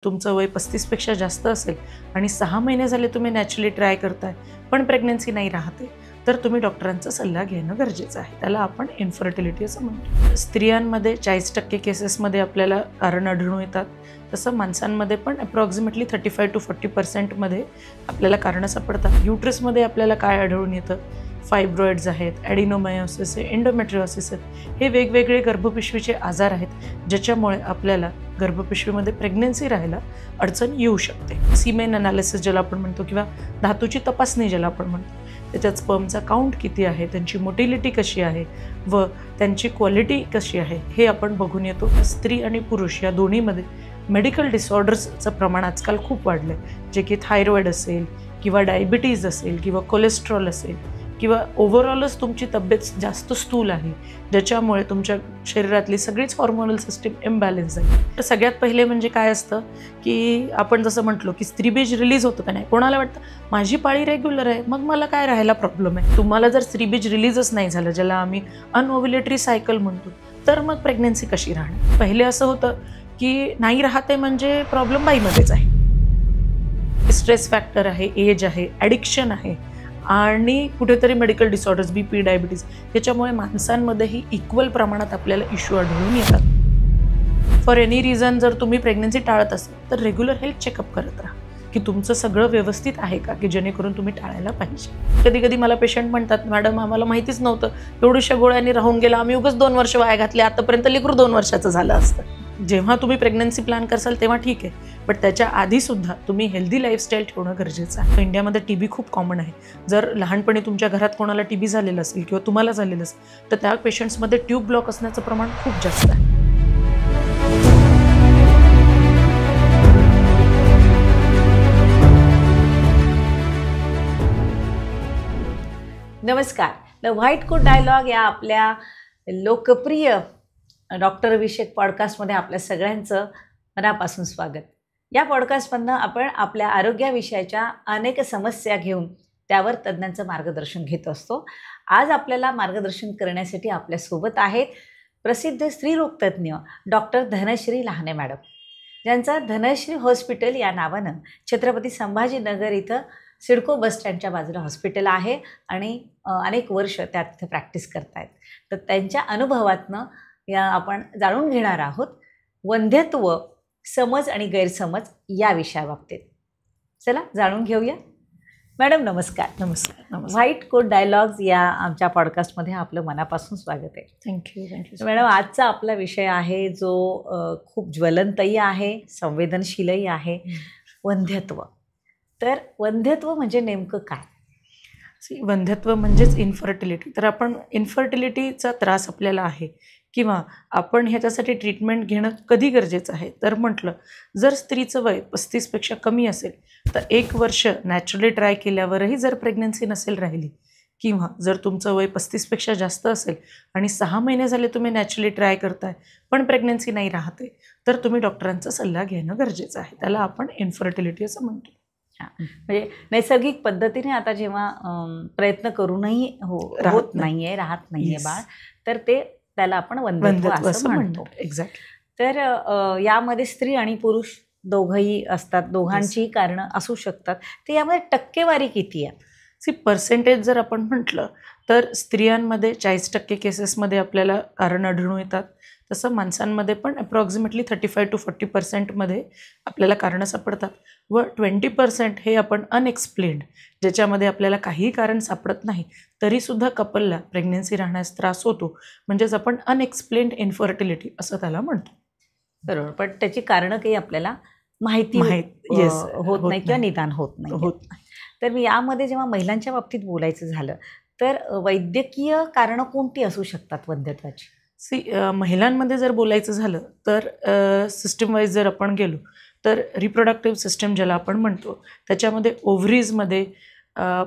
तुमचं वय 35 पेक्षा जास्त असेल आणि 6 महिने झाले तुम्ही नॅचरली ट्राय करताय पण प्रेग्नन्सी नाही राहते, तर तुम्ही डॉक्टरांचा सल्ला घेणं गरजेचं आहे. त्याला आपण इन्फर्टिलिटी असं म्हणतो. स्त्रियांमध्ये 40% केसेसमध्ये आपल्याला कारण आढळून येतात, तसं माणसांमध्ये पण अप्रॉक्सिमेटली 35 to 40% आपल्याला कारणं सापडतात. युट्रसमध्ये आपल्याला काय आढळून येतं? फायब्रॉइड्स आहेत, ॲडिनोमायोसिस आहे, एंडोमेट्रिओसिस आहेत. हे वेगवेगळे गर्भपिशवीचे आजार आहेत ज्याच्यामुळे आपल्याला गर्भपिशवीमध्ये प्रेग्नन्सी राहायला अडचण येऊ शकते. सीमेन अनालिसिस ज्याला आपण म्हणतो किंवा धातूची तपासणी ज्याला आपण म्हणतो, त्याच्यात स्पर्मचा काउंट किती आहे, त्यांची मोटिलिटी कशी आहे व त्यांची क्वालिटी कशी आहे हे आपण बघून येतो. स्त्री आणि पुरुष या दोन्हीमध्ये मेडिकल डिसऑर्डर्सचं प्रमाण आजकाल खूप वाढलं आहे, जे की थायरॉईड असेल किंवा डायबिटीज असेल किंवा कोलेस्ट्रॉल असेल किंवा ओव्हरऑलच तुमची तब्येत जास्त स्थूल आहे, ज्याच्यामुळे तुमच्या शरीरातली सगळीच हॉर्मोनल सिस्टीम इम्बॅलन्स आहे. तर सगळ्यात पहिले म्हणजे काय असतं की आपण जसं म्हटलो की स्त्रीबीज रिलीज होतं का नाही. कोणाला वाटतं माझी पाळी रेग्युलर आहे, मग मला काय राहायला प्रॉब्लेम आहे. तुम्हाला जर स्त्रीबीज रिलीजच नाही झालं, ज्याला आम्ही अनओव्युलेटरी सायकल म्हणतो, तर मग प्रेग्नन्सी कशी राहणार. पहिले असं होतं की नाही राहते म्हणजे प्रॉब्लेम बाईमध्येच आहे. स्ट्रेस फॅक्टर आहे, एज आहे, ॲडिक्शन आहे आणि कुठेतरी मेडिकल डिसऑर्डर्स, BP, डायबिटीज, याच्यामुळे माणसांमध्येही इक्वल प्रमाणात आपल्याला इश्यू आढळून येतात. फॉर एनी रिझन जर तुम्ही प्रेग्नन्सी टाळत असाल तर रेग्युलर हेल्थ चेकअप करत राहा की तुमचं सगळं व्यवस्थित आहे का, की जेणेकरून तुम्ही टाळायला पाहिजे. कधी कधी मला पेशंट म्हणतात, मॅडम आम्हाला माहितीच नव्हतं, एवढ्याशा गोळ्यांनी राहून गेला, आम्ही उगाच 2 वर्ष वाया घातले, आतापर्यंत लेकरू 2 वर्षाचं झालं असतं. जेव्हा तुम्ही प्रेग्नन्सी प्लॅन करसाल तेव्हा ठीक आहे, बट त्याच्या आधीसुद्धा तुम्ही हेल्दी लाईफस्टाईल ठेवणं गरजेचं आहे. इंडियामध्ये TB खूप कॉमन आहे. जर लहानपणी तुमच्या घरात कोणाला TB झालेलं असेल किंवा तुम्हाला झालेलं असेल तर त्या पेशंट्समध्ये ट्यूब ब्लॉक असण्याचं प्रमाण खूप जास्त आहे. नमस्कार. द व्हाईट कोट डायलॉग या आपल्या लोकप्रिय डॉक्टरविषयक पॉडकास्टमध्ये आपल्या सगळ्यांचं मनापासून स्वागत. या पॉडकास्टमधनं आपण आपल्या आरोग्याविषयाच्या अनेक समस्या घेऊन त्यावर तज्ज्ञांचं मार्गदर्शन घेत असतो. आज आपल्याला मार्गदर्शन करण्यासाठी आपल्यासोबत आहेत प्रसिद्ध स्त्रीरोगतज्ञ डॉक्टर धनश्री लहाने मॅडम, ज्यांचं धनश्री हॉस्पिटल या नावानं छत्रपती संभाजीनगर इथं सिडको बसस्टँडच्या बाजूला हॉस्पिटल आहे आणि अनेक वर्ष त्या तिथं प्रॅक्टिस करतायत. तर त्यांच्या अनुभवातनं या आपण जाणून घेणार आहोत वंध्यत्व, समज आणि गैरसमज या विषयाबाबतीत. चला जाणून घेऊया. मॅडम नमस्कार. नमस्कार. व्हाईट कोट डायलॉग्स या आमच्या पॉडकास्टमध्ये आपलं मनापासून स्वागत आहे. थँक्यू. मॅडम, आजचा आपला विषय आहे जो खूप ज्वलंतही आहे, संवेदनशीलही आहे, वंध्यत्व. तर वंध्यत्व म्हणजे नेमकं काय? वंध्यत्व म्हणजेच इन्फर्टिलिटी. तर आपण इन्फर्टिलिटीचा त्रास आपल्याला आहे किंवा आपण ह्याच्यासाठी ट्रीटमेंट घेणं कधी गरजेचं आहे, तर म्हटलं जर स्त्रीचं वय 35 पेक्षा कमी असेल तर 1 वर्ष नॅचरली ट्राय केल्यावरही जर प्रेग्नन्सी नसेल राहिली किंवा जर तुमचं वय 35 पेक्षा जास्त असेल आणि 6 महिने झाले तुम्ही नॅचरली ट्राय करताय पण प्रेग्नन्सी नाही राहते, तर तुम्ही डॉक्टरांचा सल्ला घेणं गरजेचं आहे. त्याला आपण इन्फर्टिलिटी असं म्हणतो. म्हणजे नैसर्गिक पद्धतीने आता जेव्हा प्रयत्न करूनही राहत नाहीये बाळ, तर त्याला आपण वंध्यत्व असं म्हणतो. एक्झॅक्ट. तर यामध्ये स्त्री आणि पुरुष दोघंही असतात, दोघांचीही कारणं असू शकतात. तर यामध्ये टक्केवारी किती आहे? पर्सेंटेज जर आपण म्हटलं तर स्त्रियांमध्ये 40% केसेसमध्ये आपल्याला कारण आढळून येतात, तसं माणसांमध्ये पण अप्रॉक्सिमेटली 35 to 40% आपल्याला कारणं सापडतात व 20% हे आपण अनएक्सप्लेन्ड, ज्याच्यामध्ये आपल्याला काहीही कारण सापडत नाही तरीसुद्धा कपलला प्रेग्नन्सी राहण्यास त्रास होतो, म्हणजेच आपण अनएक्सप्लेन्ड इन्फर्टिलिटी असं त्याला म्हणतो. बरोबर. पण त्याची कारणं काही आपल्याला माहिती होत नाही किंवा निदान होत नाही. तर यामध्ये जेव्हा महिलांच्या बाबतीत बोलायचं झालं तर वैद्यकीय कारणं कोणती असू शकतात वंध्यत्वाची? महिलांमध्ये जर बोलायचं झालं तर सिस्टम वाईज जर आपण गेलो तर रिप्रोडक्टिव्ह सिस्टम ज्याला आपण म्हणतो त्याच्यामध्ये ओव्हरीजमध्ये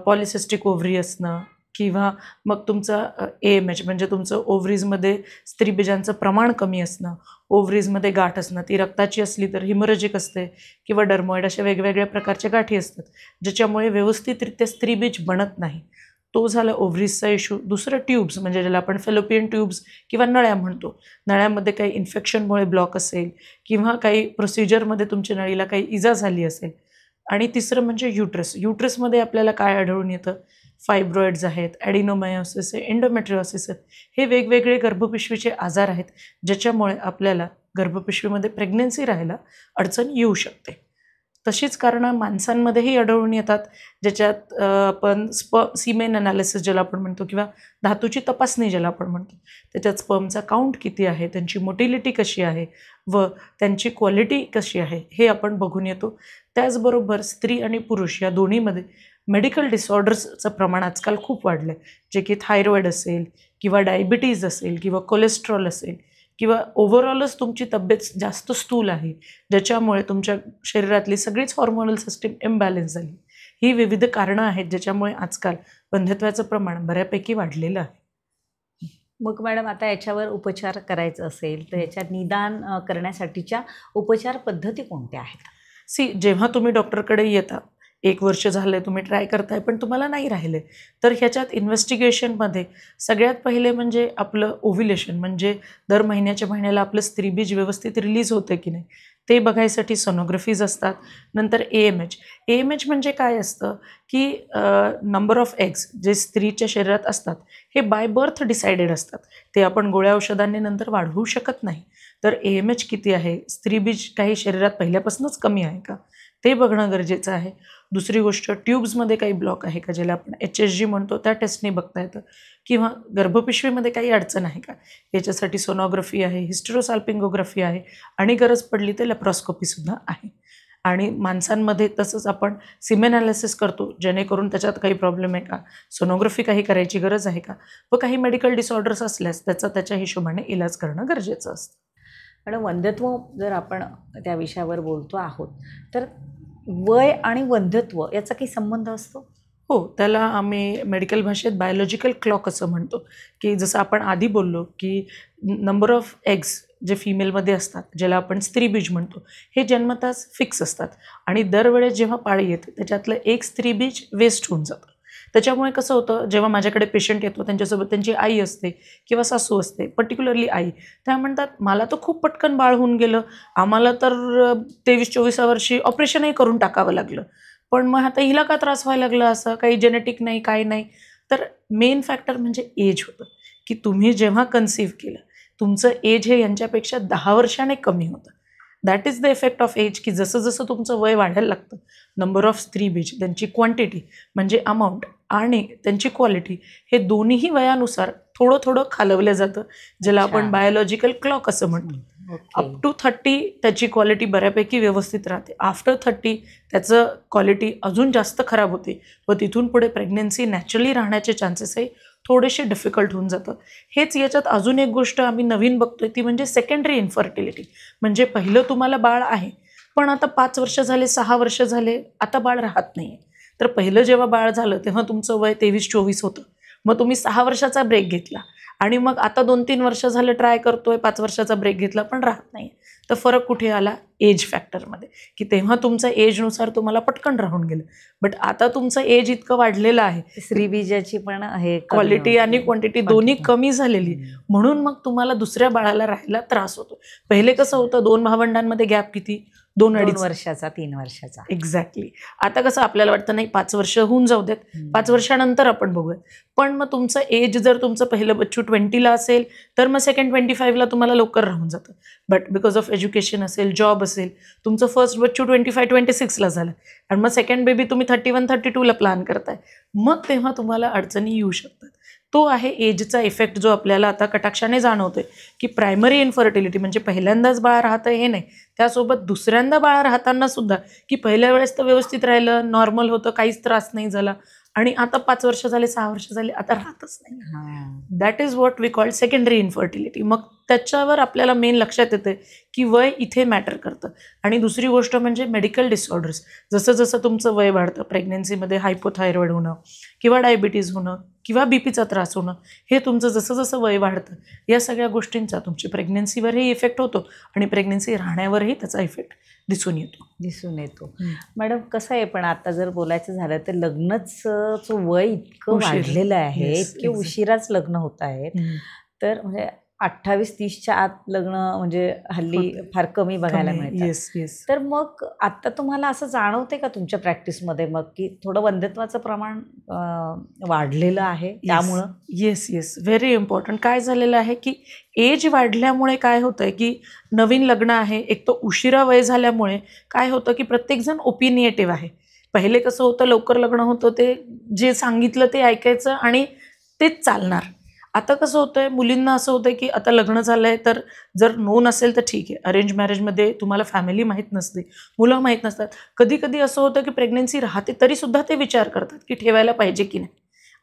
पॉलिसिस्टिक ओव्हरी असणं किंवा मग तुमचं AMH म्हणजे तुमचं ओव्हरीजमध्ये स्त्रीबीजांचं प्रमाण कमी असणं, ओव्हरीजमध्ये गाठ असणं, ती रक्ताची असली तर हिमोरेजिक असते किंवा डर्मॉइड, अशा वेगवेगळ्या प्रकारच्या गाठी असतात ज्याच्यामुळे व्यवस्थितरित्या स्त्रीबीज बनत नाही. तो झाला ओव्हरीजचा इश्यू. दुसरं ट्यूब्स, म्हणजे ज्याला आपण फेलोपियन ट्यूब्स किंवा नळ्या म्हणतो. नळ्यामध्ये काही इन्फेक्शनमुळे ब्लॉक असेल किंवा काही प्रोसिजरमध्ये तुमच्या नळीला काही इजा झाली असेल. आणि तिसरं म्हणजे युट्रस. युट्रसमध्ये आपल्याला काय आढळून येतं? फायब्रॉइड्स आहेत, ॲडिनोमायोसिस आहे, एंडोमेट्रिओसिस आहेत. हे वेगवेगळे गर्भपिशवीचे आजार आहेत ज्याच्यामुळे आपल्याला गर्भपिशवीमध्ये प्रेग्नन्सी राहायला अडचण येऊ शकते. तशीच कारणं माणसांमध्येही आढळून येतात, ज्याच्यात आपण सीमेन अनालिसिस ज्याला आपण म्हणतो किंवा धातूची तपासणी ज्याला आपण म्हणतो, त्याच्यात स्पर्मचा काउंट किती आहे, त्यांची मोटिलिटी कशी आहे व त्यांची क्वालिटी कशी आहे हे आपण बघून येतो. त्याचबरोबर स्त्री आणि पुरुष या दोन्हीमध्ये मेडिकल डिसऑर्डर्सचं प्रमाण आजकाल खूप वाढलं आहे, जे की थायरॉईड असेल किंवा डायबिटीज असेल किंवा कोलेस्ट्रॉल असेल किंवा ओव्हरऑलच तुमची तब्येत जास्त स्थूल आहे, ज्याच्यामुळे तुमच्या शरीरातली सगळीच हॉर्मोनल सिस्टीम इम्बॅलन्स झाली. ही विविध कारणं आहेत ज्याच्यामुळे आजकाल वंध्यत्वाचं प्रमाण बऱ्यापैकी वाढलेलं आहे. मग मॅडम, आता याच्यावर उपचार करायचं असेल तर याच्यात निदान करण्यासाठीच्या उपचार पद्धती कोणत्या आहेत? जेव्हा तुम्ही डॉक्टरकडे येता, 1 वर्ष झालं आहे तुम्ही ट्राय करताय पण तुम्हाला नाही राहिले, तर ह्याच्यात इन्व्हेस्टिगेशनमध्ये सगळ्यात पहिले म्हणजे आपलं ओव्ह्युलेशन, म्हणजे दर महिन्याला आपलं स्त्रीबीज व्यवस्थित रिलीज होतं की नाही ते बघायसाठी सोनोग्राफीज असतात. नंतर AMH म्हणजे काय असतं की नंबर ऑफ एग्स जे स्त्रीच्या शरीरात असतात हे बाय बर्थ डिसाइडेड असतात. ते आपण गोळ्या औषधांनी नंतर वाढवू शकत नाही. तर AMH किती आहे, स्त्रीबीज काही शरीरात पहिल्यापासूनच कमी आहे का ते बघणं गरजेचं आहे. दुसरी गोष्ट, ट्यूब्समध्ये काही ब्लॉक आहे का, ज्याला आपण HSG म्हणतो, त्या टेस्टने बघता येतं. किंवा गर्भपिशवीमध्ये काही अडचण आहे का, याच्यासाठी सोनोग्राफी आहे, हिस्टेरोसाल्पिंगोग्राफी आहे आणि गरज पडली तर लॅप्रोस्कोपीसुद्धा आहे. आणि माणसांमध्ये तसंच आपण सिमेन अनालिसिस करतो, जेणेकरून त्याच्यात काही प्रॉब्लेम आहे का, सोनोग्राफी काही करायची गरज आहे का, व काही मेडिकल डिसऑर्डर्स असल्यास त्याच्या हिशोबाने इलाज करणं गरजेचं असतं. पण वंध्यत्व जर आपण त्या विषयावर बोलतो आहोत तर वय आणि वंध्यत्व याचा काही संबंध असतो? हो, त्याला आम्ही मेडिकल भाषेत बायोलॉजिकल क्लॉक असं म्हणतो. की जसं आपण आधी बोललो की नंबर ऑफ एग्स जे फिमेलमध्ये असतात, ज्याला आपण स्त्रीबीज म्हणतो, हे जन्मताच फिक्स असतात आणि दरवेळेस जेव्हा पाळी येते त्याच्यातलं एक स्त्रीबीज वेस्ट होऊन जातं. त्याच्यामुळे कसं होतं, जेव्हा माझ्याकडे पेशंट येतो त्यांच्यासोबत त्यांची आई असते किंवा सासू असते, पर्टिक्युलरली आई, त्या म्हणतात मला तर खूप पटकन बाळ होऊन गेलं, आम्हाला तर 23-24 वर्षी ऑपरेशनही करून टाकावं लागलं, पण मग आता हिला का त्रास व्हायला लागला, असं काही जेनेटिक नाही, काही नाही. तर मेन फॅक्टर म्हणजे एज होतं, की तुम्ही जेव्हा कन्सीव्ह केलं तुमचं एज हे यांच्यापेक्षा 10 वर्षाने कमी होतं. That is the effect of age, की जसं जसं तुमचं वय वाढायला लागतं, नंबर ऑफ स्त्रीबीज, त्यांची क्वांटिटी म्हणजे अमाऊंट आणि त्यांची क्वालिटी, हे दोन्हीही वयानुसार थोडं थोडं खालवलं जातं, ज्याला आपण बायोलॉजिकल क्लॉक असं म्हणतो. अप टू 30 त्याची क्वालिटी बऱ्यापैकी व्यवस्थित राहते. आफ्टर 30 त्याचं क्वालिटी अजून जास्त खराब होते व तिथून पुढे प्रेग्नन्सी नॅचरली राहण्याचे चान्सेसही थोडेसे डिफिकल्ट होऊन जातं. हेच याच्यात अजून एक गोष्ट आम्ही नवीन बघतोय, ती म्हणजे सेकंडरी इन्फर्टिलिटी. म्हणजे पहिलं तुम्हाला बाळ आहे पण आता 5 वर्ष झाले, 6 वर्ष झाले, आता बाळ राहत नाही. तर पहिलं जेव्हा बाळ झालं तेव्हा तुमचं वय 23-24 होतं, मग तुम्ही 6 वर्षाचा ब्रेक घेतला आणि मग आता 2-3 वर्ष झालं ट्राय करतोय, 5 वर्षाचा ब्रेक घेतला पण राहत नाही. तर फरक कुठे आला? एज फॅक्टरमध्ये, की तेव्हा तुमचं एजनुसार तुम्हाला पटकन राहून गेलं, बट आता तुमचं एज इतकं वाढलेलं आहे, स्त्रीबीजाची पण हे क्वालिटी आणि क्वांटिटी दोन्ही कमी झालेली, म्हणून मग तुम्हाला दुसऱ्या बाळाला राहायला त्रास होतो. पहिले कसं होतं, 2 भावंडांमध्ये गॅप किती, 2-2.5 वर्षाचा, 3 वर्षाचा. एक्झॅक्टली. आता कसं आपल्याला वाटतं नाही 5 वर्ष होऊन जाऊ देत, 5 वर्षानंतर आपण बघूयात. पण मग तुमचं एज जर तुमचं पहिलं बच्चू 20ला असेल तर मग सेकंड 25ला तुम्हाला लवकर राहून जातं. बट बिकॉज ऑफ एज्युकेशन असेल, जॉब असेल, तुमचं फर्स्ट बच्चू 25-26ला झालं आणि मग सेकंड बेबी तुम्ही 31-32ला प्लॅन करताय, मग तेव्हा तुम्हाला अडचणी येऊ शकतात. तो आहे एजचा इफेक्ट, जो आपल्याला आता कटाक्षाने जाणवतोय, की प्रायमरी इन्फर्टिलिटी म्हणजे पहिल्यांदाच बाळ राहतं हे नाही, त्यासोबत दुसऱ्यांदा बाळ राहताना सुद्धा, की पहिल्या वेळेस तर व्यवस्थित राहिलं, नॉर्मल होतं, काहीच त्रास नाही झाला आणि आता 5 वर्ष झाले, 6 वर्ष झाले, आता राहतच नाही. That is what we call secondary infertility. मग त्याच्यावर आपल्याला मेन लक्षात येते की वय इथे मॅटर करतं. आणि दुसरी गोष्ट म्हणजे मेडिकल डिसऑर्डर्स. जसं जसं तुमचं वय वाढतं, प्रेग्नन्सीमध्ये हायपोथायरॉइड होणं किंवा डायबिटीज होणं किंवा बीपीचा त्रास होणं, हे तुमचं जसं जसं वय वाढतं या सगळ्या गोष्टींचा तुमची प्रेग्नन्सीवरही इफेक्ट होतो आणि प्रेग्नन्सी राहण्यावरही त्याचा इफेक्ट दिसून येतो. मॅडम कसं आहे, पण आता जर बोलायचं झालं तर लग्नाचं वय इतकं उशीर. वाढलेलं आहे, Yes, इतके exactly. उशिराच लग्न होत आहेत. तर म्हणजे 28-30च्या आत लग्न म्हणजे हल्ली होतं. फार कमी बघायला मिळतात. येस. तर मग आता तुम्हाला असं जाणवते का तुमच्या प्रॅक्टिसमध्ये मग की थोडं वंध्यत्वाचं प्रमाण वाढलेलं आहे त्यामुळं? Yes very important. काय झालेलं आहे की एज वाढल्यामुळे काय होतंय की नवीन लग्न आहे, एक तर उशिरा वय झाल्यामुळे काय होतं की प्रत्येकजण ओपिनिएटिव्ह आहे. पहिले कसं होतं, लवकर लग्न होतं, ते जे सांगितलं ते ऐकायचं आणि तेच चालणार. आता कसं होतंय, मुलींना असं होतंय की आता लग्न झालंय तर जर नोन असेल तर ठीक आहे. अरेंज मॅरेजमध्ये तुम्हाला फॅमिली माहीत नसते, मुलं माहीत नसतात. कधी कधी असं होतं की प्रेग्नन्सी राहते तरी सुद्धा ते विचार करतात की ठेवायला पाहिजे की नाही.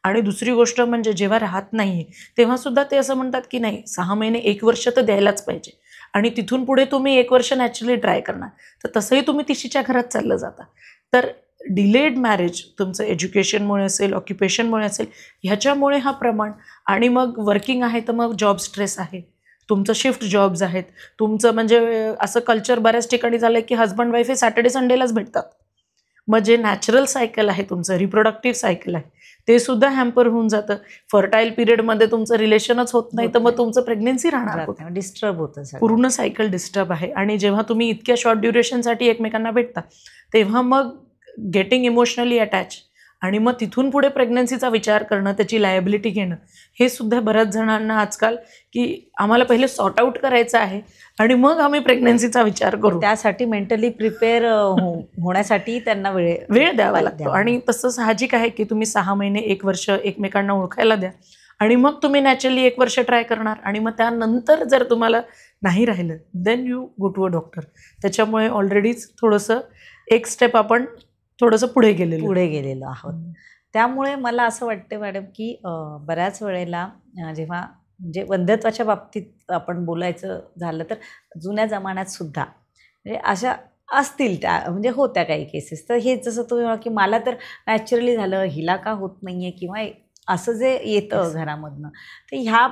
आणि दुसरी गोष्ट म्हणजे जेव्हा राहत नाही तेव्हा सुद्धा ते असं म्हणतात की नाही, 6 महिने 1 वर्ष तर द्यायलाच पाहिजे आणि तिथून पुढे तुम्ही 1 वर्ष नॅचरली ट्राय करणार, तर तसंही तुम्ही तिशीच्या घरात चाललं जाता. तर डिलेड मॅरेज तुमचं एज्युकेशनमुळे असेल, ऑक्युपेशनमुळे असेल, ह्याच्यामुळे हा प्रमाण. आणि मग वर्किंग आहे तर मग जॉब स्ट्रेस आहे, तुमचं शिफ्ट जॉब्स आहेत, तुमचं म्हणजे असं कल्चर बऱ्याच ठिकाणी झालं आहे की हजबंड वाईफ हे सॅटर्डे संडेलाच भेटतात. मग जे नॅचरल सायकल आहे तुमचं, रिप्रोडक्टिव्ह सायकल आहे, ते सुद्धा हॅम्पर होऊन जातं. फर्टाईल पिरियडमध्ये तुमचं रिलेशनच होत नाही, तर मग तुमचं प्रेग्नन्सी राहणार कुठे? डिस्टर्ब होतं सगळं. पूर्ण सायकल डिस्टर्ब आहे. आणि जेव्हा तुम्ही इतक्या शॉर्ट ड्युरेशनसाठी एकमेकांना भेटता तेव्हा मग गेटिंग इमोशनली अटॅच आणि मग तिथून पुढे प्रेग्नन्सीचा विचार करणं, त्याची लायबिलिटी घेणं, हे सुद्धा बऱ्याच जणांना आजकाल की आम्हाला पहिले सॉर्ट आऊट करायचं आहे आणि मग आम्ही प्रेग्नन्सीचा विचार करू. त्यासाठी मेंटली प्रिपेअर होण्यासाठी त्यांना वेळ द्यावा लागतो. आणि तसं साहजिक आहे की तुम्ही 6 महिने 1 वर्ष एकमेकांना ओळखायला द्या आणि मग तुम्ही नॅचरली 1 वर्ष ट्राय करणार आणि मग त्यानंतर जर तुम्हाला नाही राहिलं then you go to a doctor. त्याच्यामुळे ऑलरेडीच थोडंसं एक स्टेप आपण थोडंसं पुढे गेलेलो आहोत. त्यामुळे मला असं वाटतं मॅडम की बऱ्याच वेळेला जेव्हा म्हणजे वंध्यत्वाच्या बाबतीत आपण बोलायचं झालं तर जुन्या जमान्यात सुद्धा म्हणजे अशा असतील त्या म्हणजे होत्या काही केसेस. तर हे जसं तुम्ही म्हणा की मला तर नॅचरली झालं, हिला का होत नाही आहे किंवा असं जे येतं घरामधनं, तर ह्या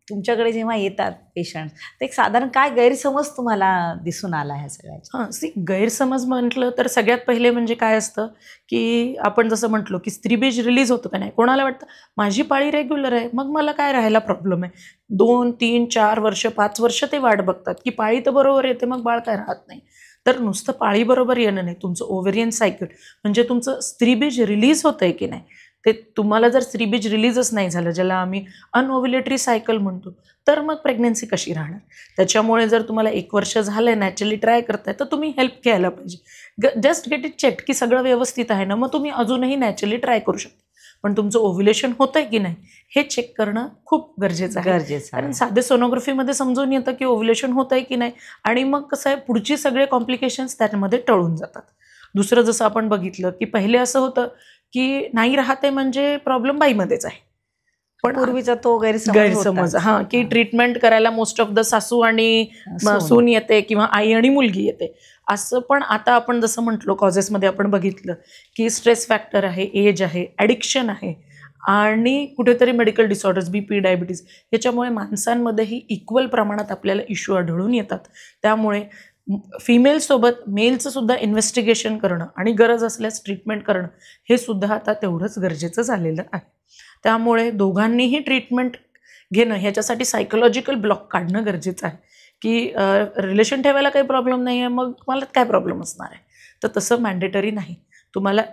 तुमच्याकडे जेव्हा येतात पेशंट्स, तर एक साधारण काय गैरसमज तुम्हाला दिसून आला ह्या सगळ्याचा? गैरसमज म्हटलं तर सगळ्यात पहिले म्हणजे काय असतं की आपण जसं म्हटलो की स्त्रीबीज रिलीज होतं का नाही, कोणाला वाटतं माझी पाळी रेग्युलर आहे, मग मला काय राहायला प्रॉब्लेम आहे. 2, 3, 4 वर्ष 5 वर्ष ते वाट बघतात की पाळी तर बरोबर येते, मग बाळ काय राहत नाही. तर नुसतं पाळी बरोबर येणं नाही, तुमचं ओव्हेरियन सायकल म्हणजे तुमचं स्त्रीबीज रिलीज होतं आहे की नाही, ते तुम्हाला जर स्त्रीबीज रिलीजच नाही झालं, ज्याला आम्ही अनओव्युलेटरी सायकल म्हणतो, तर मग प्रेग्नन्सी कशी राहणार. त्याच्यामुळे जर तुम्हाला 1 वर्ष झालं नॅचरली ट्राय करताय तर तुम्ही हेल्प घ्यायला पाहिजे. जस्ट गेट इट चेक की सगळं व्यवस्थित आहे ना, मग तुम्ही अजूनही नॅचरली ट्राय करू शकता. पण तुमचं ओव्युलेशन होतंय की नाही हे चेक करणं खूप गरजेचं आहे. कारण साधे सोनोग्राफीमध्ये समजून येतं की ओव्युलेशन होतंय की नाही आणि मग कसं आहे, पुढची सगळे कॉम्प्लिकेशन्स त्यामध्ये टळून जातात. दुसरं जसं आपण बघितलं की पहिले असं होतं की नाही राहते म्हणजे प्रॉब्लेम बाईमध्येच आहे, पण पूर्वीचा तो गैरसमज की ट्रीटमेंट करायला मोस्ट ऑफ द सासू आणि सून येते किंवा आई आणि मुलगी येते असं. पण आता आपण जसं म्हटलो कॉजेसमध्ये आपण बघितलं की स्ट्रेस फॅक्टर आहे, एज आहे, ॲडिक्शन आहे आणि कुठेतरी मेडिकल डिसऑर्डर्स, बीपी, डायबिटीज, याच्यामुळे माणसांमध्येही इक्वल प्रमाणात आपल्याला इश्यू आढळून येतात. त्यामुळे फिमेलसोबत मेलचं सुद्धा इन्व्हेस्टिगेशन करणं आणि गरज असल्यास ट्रीटमेंट करणं हे सुद्धा आता तेवढंच गरजेचं झालेलं आहे. त्यामुळे दोघांनीही ट्रीटमेंट घेणं, ह्याच्यासाठी सायकोलॉजिकल ब्लॉक काढणं गरजेचं आहे की रिलेशन ठेवायला काही प्रॉब्लेम नाही आहे, मग मला काय प्रॉब्लेम असणार आहे. तर तसं मॅन्डेटरी नाही. तुम्हाला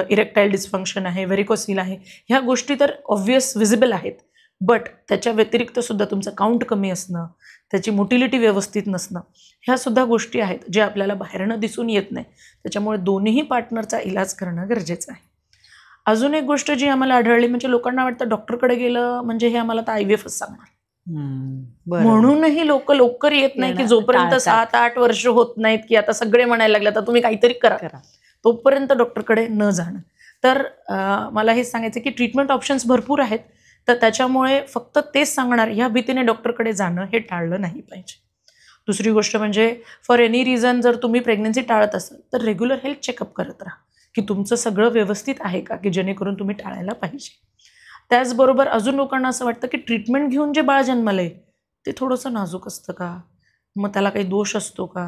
इरेक्टाईल डिस्फंक्शन आहे, व्हेरिकोसिल आहे, ह्या गोष्टी तर ऑब्व्हियस विजिबल आहेत, बट त्याच्या व्यतिरिक्त सुद्धा तुमचं काउंट कमी असणं, त्याची मोटिलिटी व्यवस्थित नसणं, ह्या सुद्धा गोष्टी आहेत जे आपल्याला बाहेरनं दिसून येत नाही. त्याच्यामुळे दोन्ही पार्टनरचा इलाज करणं गरजेचं आहे. अजून एक गोष्ट जी आम्हाला आढळली म्हणजे लोकांना वाटतं डॉक्टरकडे गेलं म्हणजे हे आम्हाला तर IVF सांगणार, म्हणूनही लोक लवकर येत नाही की जोपर्यंत 7-8 वर्ष होत नाहीत की आता सगळे म्हणायला लागले तर तुम्ही काहीतरी करा, तोपर्यंत डॉक्टरकडे न जाणं. तर मला हे सांगायचं की ट्रीटमेंट ऑप्शन्स भरपूर आहेत. तर त्याच्यामुळे फक्त तेच सांगणार ह्या भीतीने डॉक्टरकडे जाणं हे टाळलं नाही पाहिजे. दुसरी गोष्ट म्हणजे फॉर एनी रिझन जर तुम्ही प्रेग्नन्सी टाळत असाल तर रेग्युलर हेल्थ चेकअप करत राहा की तुमचं सगळं व्यवस्थित आहे का, की जेणेकरून तुम्ही टाळायला पाहिजे. त्याचबरोबर अजून लोकांना असं वाटतं की ट्रीटमेंट घेऊन जे बाळ जन्मलंय ते थोडंसं नाजूक असतं का, मग त्याला काही दोष असतो का,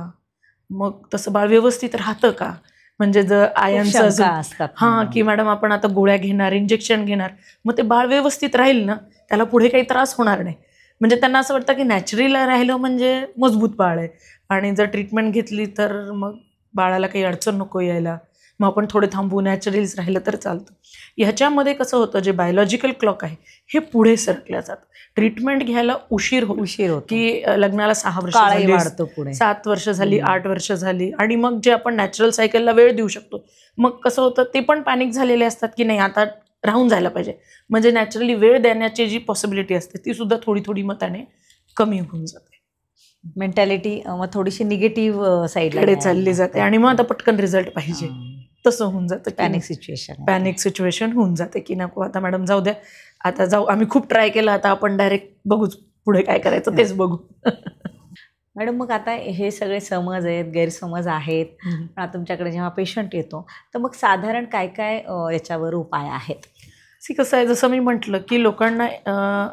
मग तसं बाळ व्यवस्थित राहतं का, म्हणजे जर आयनचं अजून असतात हां की मॅडम आपण आता गोळ्या घेणार, इंजेक्शन घेणार, मग ते बाळ व्यवस्थित राहील ना, त्याला पुढे काही त्रास होणार नाही. म्हणजे त्यांना असं वाटतं की नॅचरली राहिलं म्हणजे मजबूत बाळ आहे, आणि जर ट्रीटमेंट घेतली तर मग बाळाला काही अडचण नको यायला, मग आपण थोडे थांबू, नॅचरलीच राहिलं तर चालतं. ह्याच्यामध्ये कसं होतं, जे बायोलॉजिकल क्लॉक आहे हे पुढे सरकल्या जातं. ट्रीटमेंट घ्यायला उशीर होतो की लग्नाला 6 वर्ष झाली, वाढतो पुढे, 7 वर्ष झाली, 8 वर्ष झाली, आणि मग जे आपण नॅचरल सायकलला वेळ देऊ शकतो, मग कसं होतं ते पण पॅनिक झालेले असतात की नाही आता राहून जायला पाहिजे. म्हणजे नॅचरली वेळ देण्याची जी पॉसिबिलिटी असते ती सुद्धा थोडी थोडी मग त्याने कमी होऊन जाते. मेंटॅलिटी मग थोडीशी निगेटिव्ह साईडकडे चालली जाते, आणि मग आता पटकन रिझल्ट पाहिजे तसं होऊन जातं. पॅनिक सिच्युएशन होऊन जाते की नको आता मॅडम जाऊ द्या, आता जाऊ, आम्ही खूप ट्राय केला, आता आपण डायरेक्ट बघूच पुढे काय करायचं तेच बघू. मॅडम मग आता हे सगळे समज आहेत, गैरसमज आहेत, पण आता तुमच्याकडे जेव्हा पेशंट येतो तर मग साधारण काय काय याच्यावर उपाय आहेत? कसं आहे, जसं मी म्हटलं की लोकांना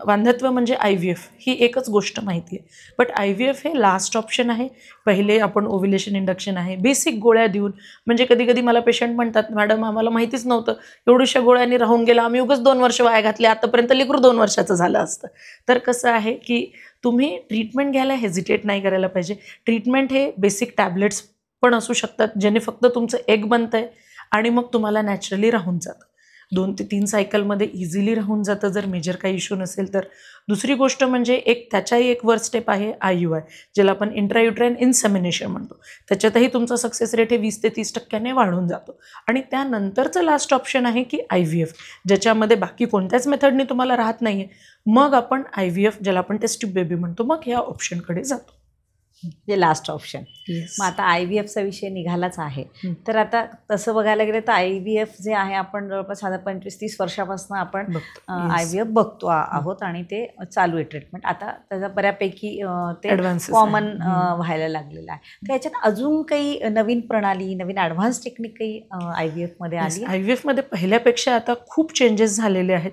वांधत्व म्हणजे IVF ही एकच गोष्ट माहिती आहे, बट IVF हे लास्ट ऑप्शन आहे. पहिले आपण ओव्युलेशन इंडक्शन आहे, बेसिक गोळ्या देऊन. म्हणजे कधी कधी मला पेशंट म्हणतात मॅडम आम्हाला माहितीच नव्हतं, एवढ्याशा गोळ्यांनी राहून गेला, आम्ही उगाच 2 वर्ष वाया घातले, आतापर्यंत लेकरू 2 वर्षाचं झालं असतं. तर कसं आहे की तुम्ही ट्रीटमेंट घ्यायला हेजिटेट नाही करायला पाहिजे. ट्रीटमेंट हे बेसिक टॅबलेट्स पण असू शकतात, ज्याने फक्त तुमचं एग बनतं आहे आणि मग तुम्हाला नॅचरली राहून जातं. 2 ते 3 सायकलमध्ये इझिली राहून जातं जर मेजर काही इश्यू नसेल तर. दुसरी गोष्ट म्हणजे त्याच्याही एक वर स्टेप आहे IUI, ज्याला आपण इंट्रायुट्राइन इन्सेमिनेशन म्हणतो. त्याच्यातही तुमचा सक्सेस रेट हे 20 ते 30% वाढून जातो. आणि त्यानंतरचं लास्ट ऑप्शन आहे की IVF, ज्याच्यामध्ये बाकी कोणत्याच मेथडने तुम्हाला राहत नाही आहे. मग आपण IVF, ज्याला आपण टेस्ट ट्यूब बेबी म्हणतो, मग ह्या ऑप्शनकडे जातो. जे लास्ट ऑप्शन. मग आता IVFचा विषय निघालाच आहे, तर आता तसं बघायला गेलं तर IVF जे आहे आपण जवळपास 25-30 वर्षापासून आपण IVF बघतो आहोत आणि ते चालू आहे ट्रीटमेंट. आता त्याचा बऱ्यापैकी ते कॉमन व्हायला लागलेलं आहे. तर याच्यात अजून काही नवीन प्रणाली, नवीन ॲडव्हान्स टेक्निक काही IVF मध्ये आली? IVF मध्ये पहिल्यापेक्षा आता खूप चेंजेस झालेले आहेत.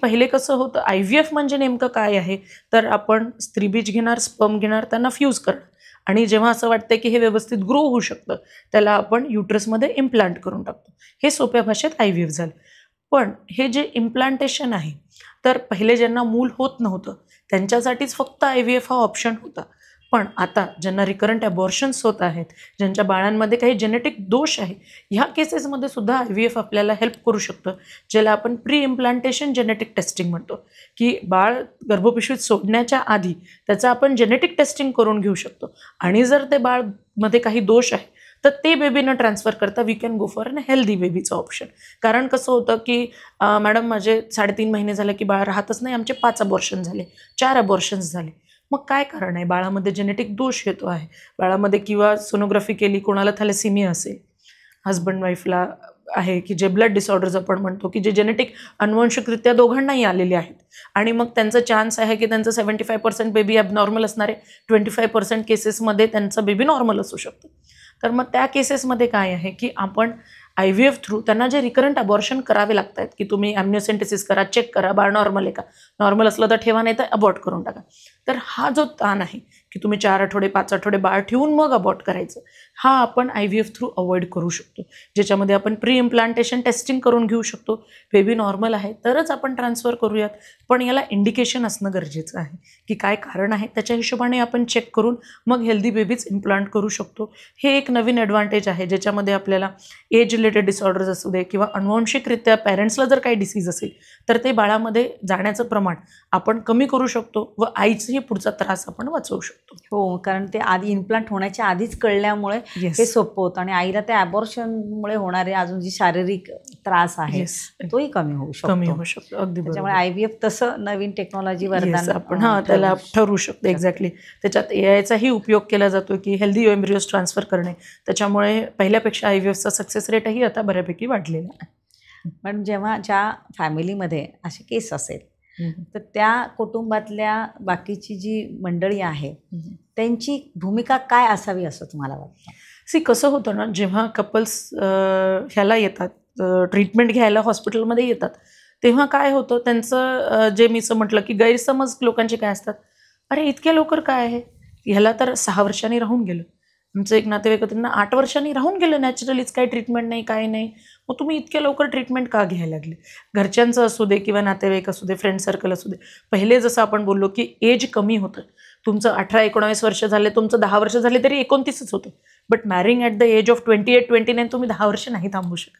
पहिले कसं होतं, IVF म्हणजे नेमकं काय आहे, तर आपण स्त्रीबीज घेणार, स्पर्म घेणार, त्यांना फ्यूज करणार, आणि जेव्हा असं वाटतं की हे व्यवस्थित ग्रो होऊ शकतं त्याला आपण युट्रसमध्ये इम्प्लांट करून टाकतो. हे सोप्या भाषेत IVF झालं. पण हे जे इम्प्लांटेशन आहे, तर पहिले ज्यांना मूल होत नव्हतं त्यांच्यासाठीच फक्त IVF हा ऑप्शन होता. पण आता ज्यांना रिकरंट ॲबॉर्शन्स होत आहेत, ज्यांच्या बाळांमध्ये काही जेनेटिक दोष आहे, ह्या केसेसमध्ये सुद्धा IVF आपल्याला हेल्प करू शकतं, ज्याला आपण प्री इम्प्लांटेशन जेनेटिक टेस्टिंग म्हणतो. की बाळ गर्भपिशवीत सोडण्याच्या आधी त्याचं आपण जेनेटिक टेस्टिंग करून घेऊ शकतो, आणि जर ते बाळमध्ये काही दोष आहे तर ते बेबी न ट्रान्सफर करता we can go for an healthy बेबीचं ऑप्शन. कारण कसं होतं की मॅडम माझे 3.5 महिने झाले की बाळ राहतच नाही, आमचे 5 अबॉर्शन झाले, 4 अबॉर्शन्स झाले. मग काय कारण आहे? बाळामध्ये जेनेटिक दोष येतो आहे बाळामध्ये, किंवा सोनोग्राफी केली, कोणाला थॅलेसिमिया असेल, हजबंड वाईफला आहे, की जे ब्लड डिसऑर्डर्स आपण म्हणतो, की जे जेनेटिक अनुवंशिकरित्या दोघांनाही आलेले आहेत, आणि मग त्यांचं चान्स आहे की त्यांचं 75% बेबी ॲबनॉर्मल असणार आहे, 25% केसेसमध्ये त्यांचं बेबी नॉर्मल असू शकतो. तर मग त्या केसेसमध्ये काय आहे की आपण IVF थ्रू त्यांना जे रिकरंट अबॉर्शन करावे लागत आहेत, की तुम्ही ॲम्निओसेंटेसिस करा, चेक करा बाळ नॉर्मल आहे का, नॉर्मल असलं तर ठेवा, नाही तर अबॉर्ट करून टाका. तर हा जो ताण आहे की तुम्ही 4 आठवडे 5 आठवडे बाळ ठेवून मग अबॉर्ट करायचं, हा आपण IVF थ्रू अवॉइड करू शकतो, ज्याच्यामध्ये आपण प्री इम्प्लांटेशन टेस्टिंग करून घेऊ शकतो. बेबी नॉर्मल आहे तरच आपण ट्रान्सफर करूयात, पण याला इंडिकेशन असणं गरजेचं आहे की काय कारण आहे, त्याच्या हिशोबाने आपण चेक करून मग हेल्दी बेबीज इम्प्लांट करू शकतो. हे एक नवीन ॲडव्हान्टेज आहे, ज्याच्यामध्ये आपल्याला एज रिलेटेड डिसऑर्डर्स असू दे किंवा अनुवंशिकरित्या पॅरेंट्सला जर काही डिसीज असेल तर ते बाळामध्ये जाण्याचं प्रमाण आपण कमी करू शकतो व आईचाही पुढचा त्रास आपण वाचवू शकतो. हो, कारण ते आधी इम्प्लांट होण्याच्या आधीच कळल्यामुळे हे सोपं होतं, आणि आईला त्या ॲबॉर्शनमुळे होणारे अजून जी शारीरिक त्रास आहे तोही कमी होऊ शकतो. अगदी. त्याच्यामुळे IVF तसं नवीन टेक्नॉलॉजी वरदान आपण त्याला ठरवू शकतो. एक्झॅक्टली. त्याच्यात AIचाही उपयोग केला जातो की हेल्दी एम्ब्रियोज ट्रान्सफर करणे, त्याच्यामुळे पहिल्यापेक्षा IVFचा सक्सेस रेटही आता बऱ्यापैकी वाढलेला आहे. पण जेव्हा ज्या फॅमिलीमध्ये असे केस असेल तर त्या कुटुंबातल्या बाकीची जी मंडळी आहे त्यांची भूमिका काय असावी असं तुम्हाला वाटतं? कसं होतं ना, जेव्हा कपल्स ह्याला येतात, ट्रीटमेंट घ्यायला हॉस्पिटलमध्ये येतात, तेव्हा काय होतं त्यांचं जे मी असं म्हटलं की गैरसमज लोकांचे काय असतात, अरे इतक्या लवकर काय आहे, ह्याला तर 6 वर्षांनी राहून गेलं. आमचं एक नातेवाईक होतं, त्यांना 8 वर्षांनी राहून गेलं, नॅचरलीच काही ट्रीटमेंट नाही, काही नाही. मग तुम्ही इतक्या लवकर ट्रीटमेंट का घ्यायला लागले? घरच्यांचं असू दे किंवा नातेवाईक असू दे, फ्रेंड सर्कल असू दे, पहिले जसं आपण बोललो की एज कमी होतं. तुमचं 18-19 वर्ष झाले, तुमचं 10 वर्ष झाले तरी 29च होतं. But marrying at the age of 28-29 तुम्ही 10 वर्ष नाही थांबू शकत.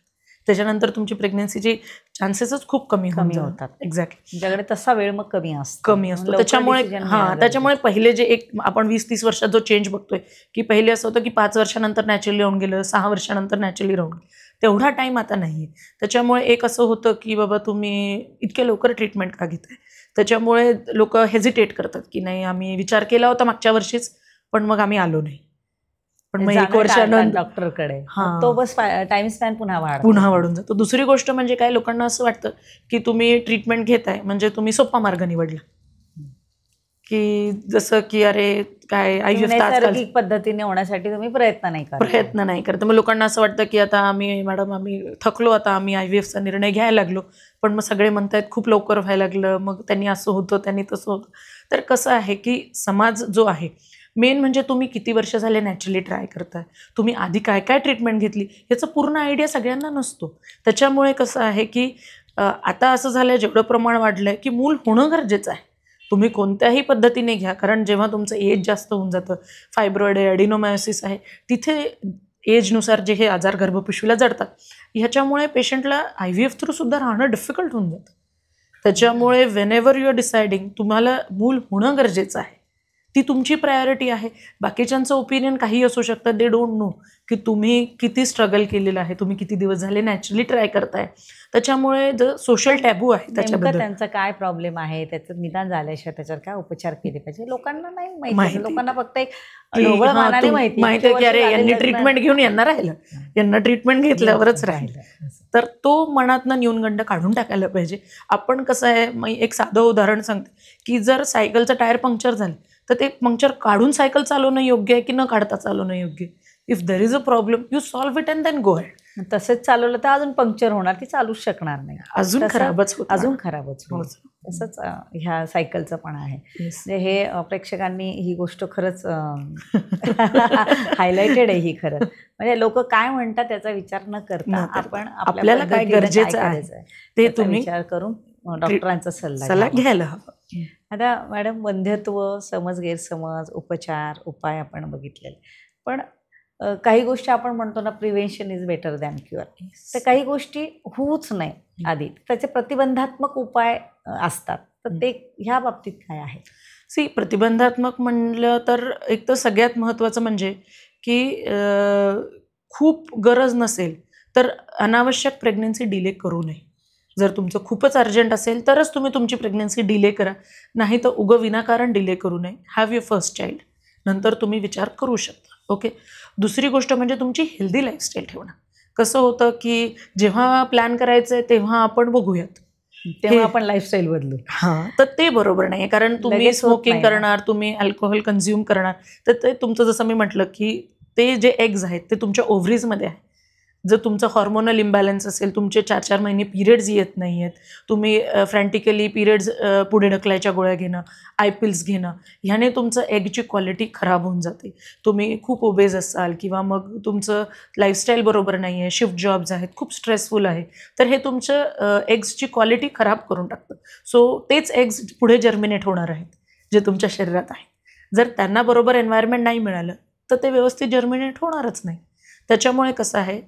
त्याच्यानंतर तुमची प्रेग्नन्सीचे चान्सेसच खूप कमी होतात. एक्झॅक्टली. तुमच्याकडे तसा वेळ मग कमी असतो. त्याच्यामुळे त्याच्यामुळे पहिले जे एक आपण 20-30 वर्षात जो चेंज बघतोय की पहिले असं होतं की 5 वर्षानंतर नॅचरली राहून गेलं, 6 वर्षानंतर नॅचरली राहून गेलं, तेवढा टाईम आता नाही आहे. त्याच्यामुळे एक असं होतं की बाबा तुम्ही इतक्या लवकर ट्रीटमेंट का घेताय. त्याच्यामुळे लोक हेजिटेट करतात की नाही, आम्ही विचार केला होता मागच्या वर्षीच, पण मग आम्ही आलो नाही. पण मग 1 वर्षानंतर डॉक्टरकडे तो बस टाइम स्पॅन पुन्हा वाढून जातो. दुसरी गोष्ट म्हणजे काय, लोकांना असं वाटतं की तुम्ही ट्रीटमेंट घेताय म्हणजे तुम्ही सोपा मार्ग निवडला, की जसं की अरे काय नैसर्गिक पद्धतीने होण्यासाठी तुम्ही प्रयत्न नाही करत. मग लोकांना असं वाटतं की आता आम्ही थकलो, आता आम्ही IVFचा निर्णय घ्यायला लागलो, पण मग सगळे म्हणतायत खूप लवकर व्हायला लागलं, मग त्यांनी असं होतं, त्यांनी तसं होतं. तर कसं आहे की समाज जो आहे, मेन म्हणजे तुम्ही किती वर्ष झाले नॅचरली ट्राय करताय, तुम्ही आधी काय काय ट्रीटमेंट घेतली, याचा पूर्ण आयडिया सगळ्यांना नसतो. त्याच्यामुळे कसं आहे की आता असं झालं, जेवढं प्रमाण वाढलं आहे की मूल होणं गरजेचं आहे. तुम्ही कोणत्याही पद्धतीने घ्या, कारण जेव्हा तुमचं एज जास्त होऊन जातं, फायब्रॉइड आहे, ॲडिनोमायोसिस आहे, तिथे एजनुसार जे हे आजार गर्भपिशवीला जडतात, ह्याच्यामुळे पेशंटला IVF थ्रू सुद्धा राहणं डिफिकल्ट होऊन जातं. त्याच्यामुळे वेनेवर यू आर डिसाइडिंग, तुम्हाला मूल होणं गरजेचं आहे, ती तुमची प्रायोरिटी आहे. बाकीच्यांचं ओपिनियन काही असू शकतं, दे डोंट नो की तुम्ही किती स्ट्रगल केलेलं आहे, तुम्ही किती दिवस झाले नॅचरली ट्राय करताय. त्याच्यामुळे जो सोशल टॅबू आहे त्याच्याबद्दल, त्यांचा काय प्रॉब्लेम आहे, त्याचं निदान झाल्याशिवाय त्याच्यावर काय उपचार केले पाहिजे, लोकांना नाही माहिती. लोकांना फक्त एक माहिती आहे की अरे यांनी ट्रीटमेंट घेऊन यांना राहिलं, यांना ट्रीटमेंट घेतल्यावरच राहिलं. तर तो मनातनं न्यूनगंड काढून टाकायला पाहिजे. आपण कसं आहे, मी एक साधं उदाहरण सांगते की जर सायकलचं टायर पंक्चर झालं तर ते पंक्चर काढून सायकल चालवणं योग्य आहे की न काढता चालवणं योग्य आहे. If there is a problem, you solve it and then go ahead. तसंच चालवलं तर अजून पंक्चर होणार, ती चालूच शकणार नाही, अजून खराबच होईल. तसंच ह्या सायकलचं पण आहे. म्हणजे हे प्रेक्षकांनी ही गोष्ट खरंच हायलाइटेड आहे ही. खरं म्हणजे लोक काय म्हणतात त्याचा विचार न करता आपण आपल्याला काय गरजेचं आहे ते तुम्ही विचार करून डॉक्टरांचा सल्ला घ्यायला हवा. आता मॅडम, वंध्यत्व, समज गैरसमज, उपचार, उपाय आपण बघितलेले, पण काही गोष्टी आपण म्हणतो ना, prevention is better than cure. तर काही गोष्टी होऊच नाही आधी, त्याचे प्रतिबंधात्मक उपाय असतात, तर ते ह्या बाबतीत काय आहे? प्रतिबंधात्मक म्हणलं तर एक तर सगळ्यात महत्त्वाचं म्हणजे की खूप गरज नसेल तर अनावश्यक प्रेग्नन्सी डिले करू नये. जर तुमचं खूपच अर्जंट असेल तरच तुम्ही तुमची प्रेग्नन्सी डिले करा, नाही तर उगं विनाकारण डिले करू नये. हॅव युअर फर्स्ट चाइल्ड, नंतर तुम्ही विचार करू शकता. ओके. दुसरी गोष्ट म्हणजे तुमची हेल्दी लाईफस्टाईल ठेवणं. कसं होतं की जेव्हा प्लॅन करायचं आहे तेव्हा आपण बघूयात, तेव्हा आपण लाईफस्टाईल बदलू, तर ते बरोबर नाही. कारण तुम्ही स्मोकिंग करणार, तुम्ही अल्कोहोल कन्झ्युम करणार, तर ते तुमचं, जसं मी म्हटलं की ते जे एग्ज आहेत ते तुमच्या ओव्हरीजमध्ये आहे. जर तुमचं हॉर्मोनल इम्बॅलन्स असेल, तुमचे 4-4 महिने पिरियड्स येत नाही आहेत, तुम्ही फ्रँटिकली पिरियड्स पुढे ढकलायच्या गोळ्या घेणं, IPILS घेणं, ह्याने तुमचं एगची क्वालिटी खराब होऊन जाते. तुम्ही खूप ओबेज असाल किंवा मग तुमचं लाईफस्टाईल बरोबर नाही आहे, शिफ्ट जॉब्स आहेत, खूप स्ट्रेसफुल आहे, तर हे तुमचं एग्सची क्वालिटी खराब करून टाकतं. सो तेच एग्स पुढे जर्मिनेट होणार आहेत जे तुमच्या शरीरात आहे. जर त्यांना बरोबर एन्व्हायरमेंट नाही मिळालं तर ते व्यवस्थित जर्मिनेट होणारच नाही. त्याच्यामुळे कसं आहे,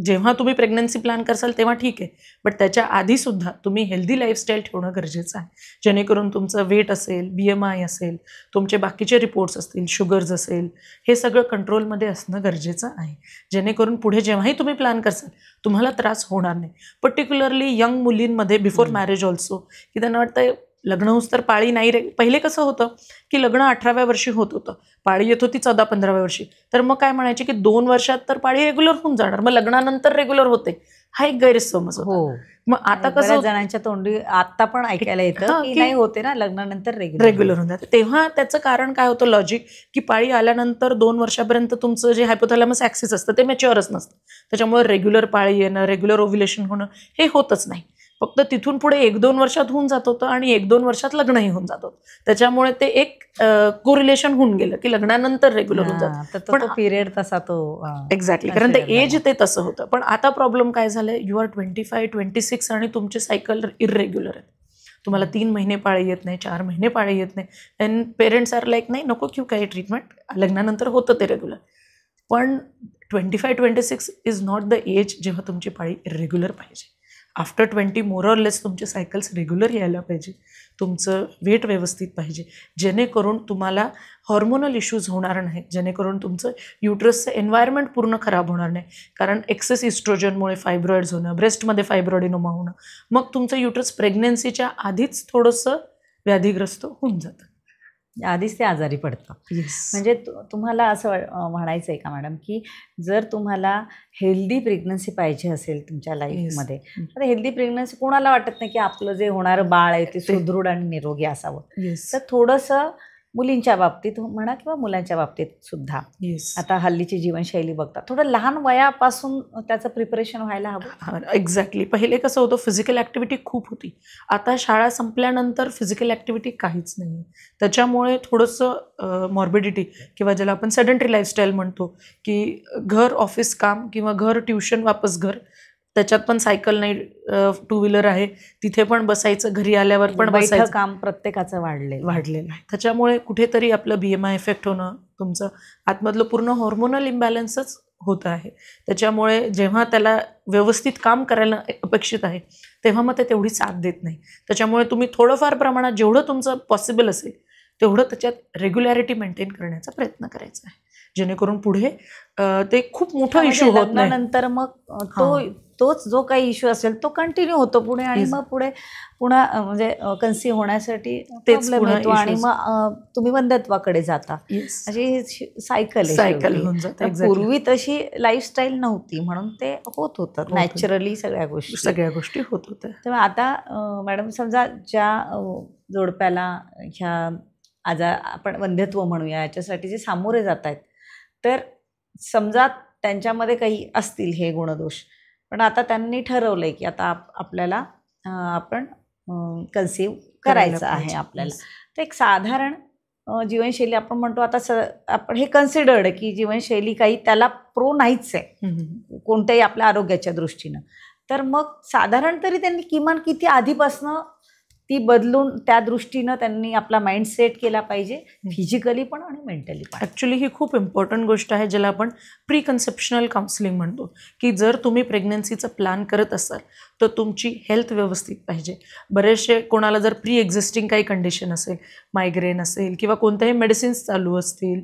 जेव्हा तुम्ही प्रेग्नन्सी प्लॅन करसाल तेव्हा ठीक आहे, बट त्याच्या आधीसुद्धा तुम्ही हेल्दी लाईफस्टाईल ठेवणं गरजेचं आहे, जेणेकरून तुमचं वेट असेल, BMI असेल, तुमचे बाकीचे रिपोर्ट्स असतील, शुगर्स असेल, हे सगळं कंट्रोलमध्ये असणं गरजेचं आहे, जेणेकरून पुढे जेव्हाही तुम्ही प्लॅन करसाल तुम्हाला त्रास होणार नाही. पर्टिक्युलरली यंग मुलींमध्ये बिफोर मॅरेज ऑल्सो, की त्यांना वाटतं लग्न होऊस तर पाळी नाही पहिले कसं होतं की लग्न 18व्या वर्षी होत होतं, पाळी येत होती 14-15व्या वर्षी, तर मग काय म्हणायचे की 2 वर्षात तर पाळी रेग्युलर होऊन जाणार, मग लग्नानंतर रेग्युलर होते, हा एक गैरसमज होता. मग आता कसं बऱ्याच जणांच्या तोंडी आता पण ऐकायला येतं की नाही होते ना लग्नानंतर रेग्युलर होऊन जाते. तेव्हा त्याचं कारण काय होतं लॉजिक, की पाळी आल्यानंतर 2 वर्षापर्यंत तुमचं जे हायपोथॅलॅमस ॲक्सिस असतं ते मॅच्युअरच नसतं, त्याच्यामुळे रेग्युलर पाळी येणं, रेग्युलर ओव्ह्युलेशन होणं हे होतच नाही. फक्त तिथून पुढे 1-2 वर्षात होऊन जात होतं आणि 1-2 वर्षात लग्नही होऊन जात होतं, त्याच्यामुळे ते एक कोरिलेशन होऊन गेलं की लग्नानंतर रेग्युलर होऊन जातं. पण पिरियड तसा तो एक्झॅक्टली, कारण ते एज ते तसं होतं. पण आता प्रॉब्लेम काय झालंय, यू आर 25-26 आणि तुमचे सायकल इरेग्युलर आहेत. तुम्हाला 3 महिने पाळी येत नाही, 4 महिने पाळी येत नाही, अँड पेरेंट्स आर लाईक नाही नको घेऊ काही ट्रीटमेंट, लग्नानंतर होतं ते रेग्युलर. पण 25-26 इज नॉट द एज जेव्हा तुमची पाळी इरेग्युलर पाहिजे. आफ्टर 20 मोर ऑर लेस तुमचे सायकल्स रेग्युलर यायला पाहिजे, तुमचं वेट व्यवस्थित पाहिजे, जेणेकरून तुम्हाला हॉर्मोनल इश्यूज होणार नाही, जेणेकरून तुमचं युट्रसचं एन्व्हायरमेंट पूर्ण खराब होणार नाही. कारण एक्सेस इस्ट्रोजनमुळे फायब्रॉइड्स होणं, ब्रेस्टमध्ये फायब्रॉइडिनोमा होणं, मग तुमचं युट्रस प्रेग्नेन्सीच्या आधीच थोडंसं व्याधीग्रस्त होऊन जातं, आधीच ते आजारी पडतं. म्हणजे तुम्हाला असं म्हणायचं आहे का मॅडम की जर तुम्हाला हेल्दी प्रेग्नन्सी पाहिजे असेल तुमच्या लाईफमध्ये, तर हेल्दी प्रेग्नन्सी कोणाला वाटत नाही की आपलं जे होणारं बाळ आहे ते सुदृढ आणि निरोगी असावं. तर थोडंसं मुलींच्या बाबतीत म्हणा किंवा मुलांच्या बाबतीत सुद्धा आता हल्लीची जीवनशैली बघता थोडं लहान वयापासून त्याचं प्रिपरेशन व्हायला हवं. एक्झॅक्टली. पहिले कसं होतं, फिजिकल ॲक्टिव्हिटी खूप होती, आता शाळा संपल्यानंतर फिजिकल ॲक्टिव्हिटी काहीच नाही, त्याच्यामुळे थोडंसं मॉर्बिडिटी किंवा ज्याला आपण सेडंटरी लाईफस्टाईल म्हणतो की घर ऑफिस काम किंवा घर ट्युशन वापस घर, त्याच्यात पण सायकल नाही, 2 व्हीलर आहे तिथे पण बसायचं, घरी आल्यावर पण बसायचं, काम प्रत्येकाचं वाढलेलं आहे. त्याच्यामुळे कुठेतरी आपलं BMI इफेक्ट होणं, तुमचं आतमधलं पूर्ण हॉर्मोनल इम्बॅलन्सच होत आहे. त्याच्यामुळे जेव्हा त्याला व्यवस्थित काम करायला अपेक्षित आहे तेव्हा मग ते तेवढी साथ देत नाही. त्याच्यामुळे तुम्ही थोडंफार प्रमाणात जेवढं तुमचं पॉसिबल असेल तेवढं त्याच्यात रेग्युलॅरिटी मेंटेन करण्याचा प्रयत्न करायचा आहे, जेणेकरून पुढे ते खूप मोठा इश्यू होत नाही. नंतर मग तोच जो काही इश्यू असेल तो कंटिन्यू होतो पुढे आणि मग पुन्हा म्हणजे कन्सीव्ह होण्यासाठी प्रॉब्लेम येतो आणि मग तुम्ही वंध्यत्वाकडे जाता. अशी सायकल होऊन जाते. पूर्वी तशी लाईफस्टाईल नव्हती म्हणून ते होत होतं नॅचरली, सगळ्या गोष्टी होत होत्या. तेव्हा आता मॅडम समजा ज्या जोडप्याला ह्या आजार आपण वंध्यत्व म्हणूया याच्यासाठी जे सामोरे जात आहेत, तर समजा त्यांच्यामध्ये काही असतील हे गुणदोष, पण आता त्यांनी ठरवलंय की आता आपल्याला आपण कन्सीव्ह करायचं आहे आपल्याला, तर एक साधारण जीवनशैली आपण म्हणतो आता आपण हे कन्सिडर्ड की जीवनशैली काही त्याला प्रो नाहीच आहे कोणत्याही आपल्या आरोग्याच्या दृष्टीनं, तर मग साधारण तरी त्यांनी किमान किती आधीपासनं ती बदलून त्या दृष्टीनं त्यांनी आपला माइंड सेट केला पाहिजे, फिजिकली पण आणि मेंटली पण. ॲक्च्युली ही खूप इम्पॉर्टंट गोष्ट आहे ज्याला आपण प्री कन्सेप्शनल काउन्सिलिंग म्हणतो, की जर तुम्ही प्रेग्नन्सीचं प्लॅन करत असाल तर तुमची हेल्थ व्यवस्थित पाहिजे. बरेचसे कोणाला जर प्री एक्झिस्टिंग काही कंडिशन असेल, मायग्रेन असेल किंवा कोणत्याही मेडिसिन्स चालू असतील,